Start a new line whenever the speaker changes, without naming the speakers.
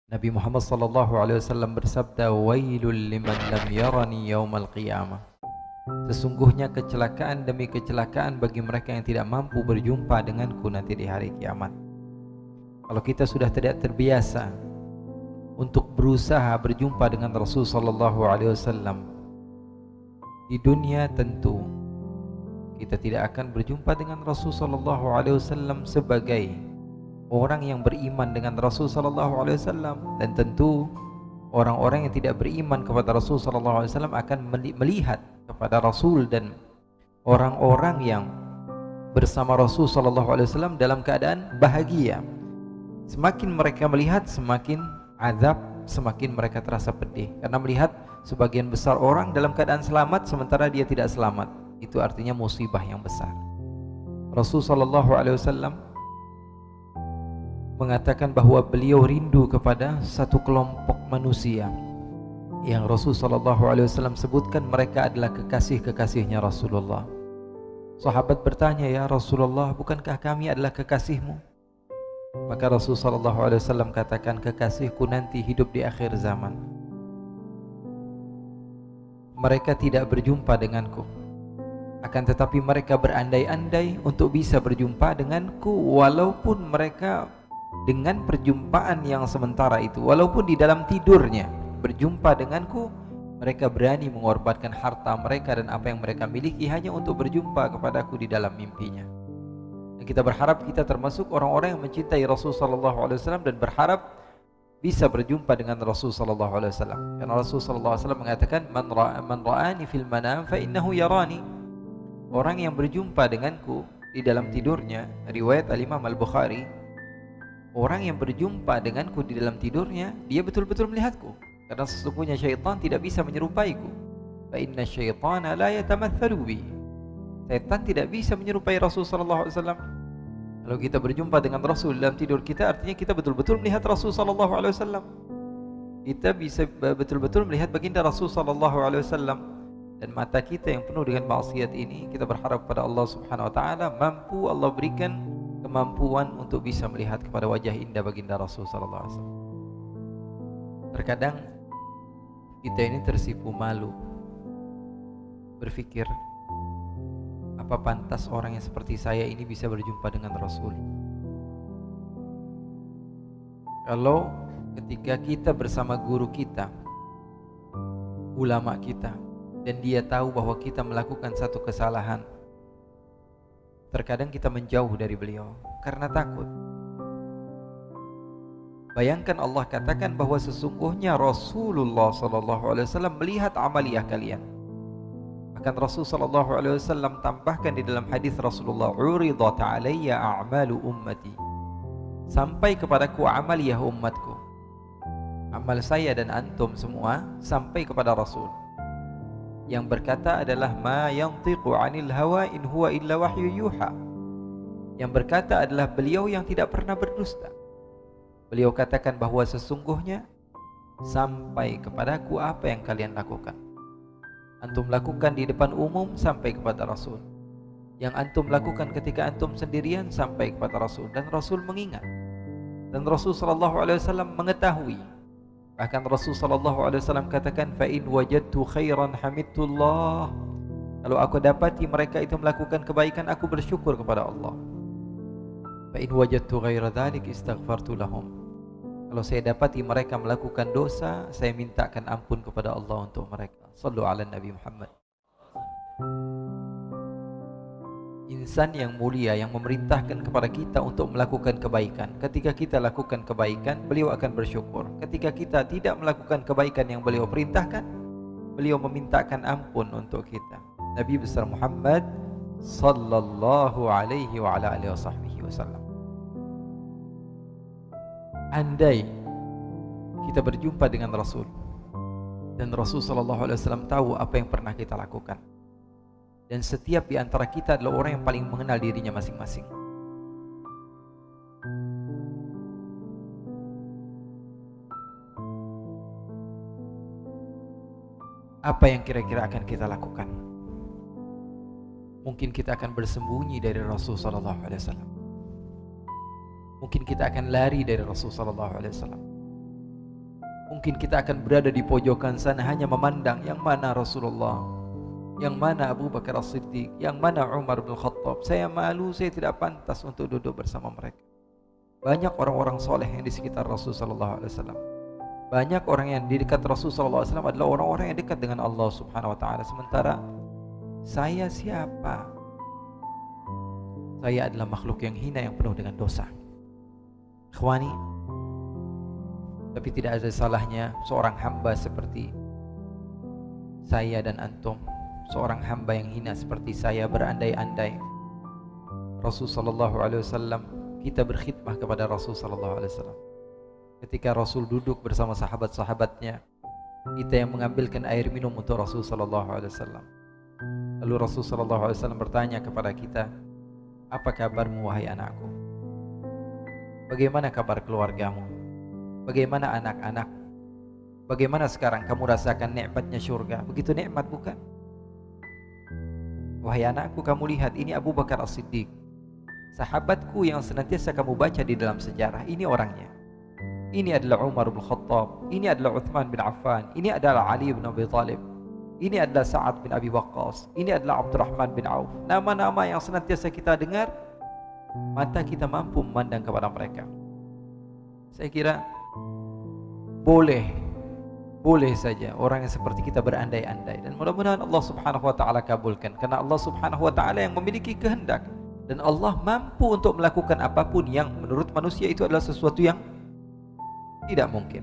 Nabi Muhammad SAW bersabda, "Wailul liman lam yarani yaumal qiyamah." Sesungguhnya kecelakaan demi kecelakaan bagi mereka yang tidak mampu berjumpa denganku nanti di hari kiamat. Kalau kita sudah tidak terbiasa untuk berusaha berjumpa dengan Rasul SAW di dunia, tentu kita tidak akan berjumpa dengan Rasul SAW sebagai orang yang beriman dengan Rasul SAW, dan tentu orang-orang yang tidak beriman kepada Rasul SAW akan melihat kepada Rasul dan orang-orang yang bersama Rasul SAW dalam keadaan bahagia. Semakin mereka melihat, semakin azab, semakin mereka terasa pedih karena melihat sebagian besar orang dalam keadaan selamat sementara dia tidak selamat. Itu artinya musibah yang besar. Rasul SAW mengatakan bahwa beliau rindu kepada satu kelompok manusia yang Rasul SAW sebutkan mereka adalah kekasih-kekasihnya Rasulullah. Sahabat bertanya, "Ya Rasulullah, bukankah kami adalah kekasihmu?" Maka Rasul SAW katakan, "Kekasihku nanti hidup di akhir zaman. Mereka tidak berjumpa denganku, akan tetapi mereka berandai-andai untuk bisa berjumpa denganku, walaupun mereka dengan perjumpaan yang sementara itu, walaupun di dalam tidurnya berjumpa denganku, mereka berani mengorbankan harta mereka dan apa yang mereka miliki hanya untuk berjumpa kepadaku di dalam mimpinya." Dan kita berharap kita termasuk orang-orang yang mencintai Rasul SAW dan berharap bisa berjumpa dengan Rasul SAW. Karena Rasul SAW mengatakan, man ra'ani fil manam fa innahu yarani. Orang yang berjumpa denganku di dalam tidurnya, riwayat Al-Imam Al-Bukhari, orang yang berjumpa denganku di dalam tidurnya, dia betul-betul melihatku. Karena sesungguhnya syaitan tidak bisa menyerupaiku. Fa inna syaitana la yatamathalu bi. Setan tidak bisa menyerupai Rasul SAW. Kalau kita berjumpa dengan Rasul dalam tidur kita, artinya kita betul-betul melihat Rasul SAW. Kita bisa betul-betul melihat baginda Rasul SAW. Dan mata kita yang penuh dengan maksiat ini, kita berharap pada Allah Subhanahu Wa Taala mampu Allah berikan kemampuan untuk bisa melihat kepada wajah indah baginda Rasul SAW. Terkadang kita ini tersipu malu, berpikir, apa pantas orang yang seperti saya ini bisa berjumpa dengan Rasul? Kalau ketika kita bersama guru kita, ulama kita, dan dia tahu bahwa kita melakukan satu kesalahan, terkadang kita menjauh dari beliau karena takut. Bayangkan Allah katakan bahwa sesungguhnya Rasulullah SAW melihat amaliyah kalian. Bahkan Rasul SAW tambahkan di dalam hadis Rasulullah, "Uridat alayya a'malu ummati." Sampai kepadaku amaliyah umatku. Amal saya dan antum semua sampai kepada Rasul. Yang berkata adalah ma yantiqu 'anil hawa in huwa illa wahyu yuha. Yang berkata adalah beliau yang tidak pernah berdusta. Beliau katakan bahwa sesungguhnya sampai kepadaku apa yang kalian lakukan. Antum lakukan di depan umum sampai kepada Rasul. Yang antum lakukan ketika antum sendirian sampai kepada Rasul. Dan Rasul mengingat. Dan Rasul SAW mengetahui. Bahkan Rasul SAW katakan, "Fa in wajadtu khairan hamidullah." Kalau aku dapati mereka itu melakukan kebaikan, aku bersyukur kepada Allah. "Fa in wajadtu ghaira dzalik istaghfartu lahum." Kalau saya dapati mereka melakukan dosa, saya mintakan ampun kepada Allah untuk mereka. Sallu ala Nabi Muhammad. Insan yang mulia yang memerintahkan kepada kita untuk melakukan kebaikan. Ketika kita lakukan kebaikan, beliau akan bersyukur. Ketika kita tidak melakukan kebaikan yang beliau perintahkan, beliau memintakan ampun untuk kita. Nabi besar Muhammad sallallahu alaihi wa ala alihi wasallam. Andai kita berjumpa dengan Rasul dan Rasul SAW tahu apa yang pernah kita lakukan, dan setiap di antara kita adalah orang yang paling mengenal dirinya masing-masing, apa yang kira-kira akan kita lakukan? Mungkin kita akan bersembunyi dari Rasul SAW. Mungkin kita akan lari dari Rasul SAW. Mungkin kita akan berada di pojokan sana hanya memandang yang mana Rasulullah, yang mana Abu Bakar As-Siddiq, yang mana Umar bin Khattab. Saya malu, saya tidak pantas untuk duduk bersama mereka. Banyak orang-orang soleh yang di sekitar Rasul sallallahu alaihi wasallam. Banyak orang yang di dekat Rasul sallallahu alaihi wasallam adalah orang-orang yang dekat dengan Allah Subhanahu wa taala. Sementara saya siapa? Saya adalah makhluk yang hina yang penuh dengan dosa. Ikhwani, tapi tidak ada salahnya seorang hamba seperti saya dan antum, seorang hamba yang hina seperti saya berandai-andai Rasul sallallahu alaihi wasallam, kita berkhidmah kepada Rasul sallallahu alaihi wasallam. Ketika Rasul duduk bersama sahabat-sahabatnya, kita yang mengambilkan air minum untuk Rasul sallallahu alaihi wasallam. Lalu Rasul sallallahu alaihi wasallam bertanya kepada kita, "Apa kabarmu wahai anakku? Bagaimana kabar keluargamu? Bagaimana anak-anak? Bagaimana sekarang kamu rasakan nikmatnya syurga? Begitu nikmat bukan? Wahai anakku, kamu lihat ini Abu Bakar As-Siddiq, sahabatku yang senantiasa kamu baca di dalam sejarah. Ini orangnya. Ini adalah Umar bin Khattab, ini adalah Uthman bin Affan, ini adalah Ali bin Abi Thalib, ini adalah Sa'ad bin Abi Waqqas, ini adalah Abdurrahman bin Auf. Nama-nama yang senantiasa kita dengar, mata kita mampu memandang kepada mereka. Saya kira boleh saja orang yang seperti kita berandai-andai, dan mudah-mudahan Allah Subhanahu wa taala kabulkan, karena Allah Subhanahu wa taala yang memiliki kehendak, dan Allah mampu untuk melakukan apapun yang menurut manusia itu adalah sesuatu yang tidak mungkin.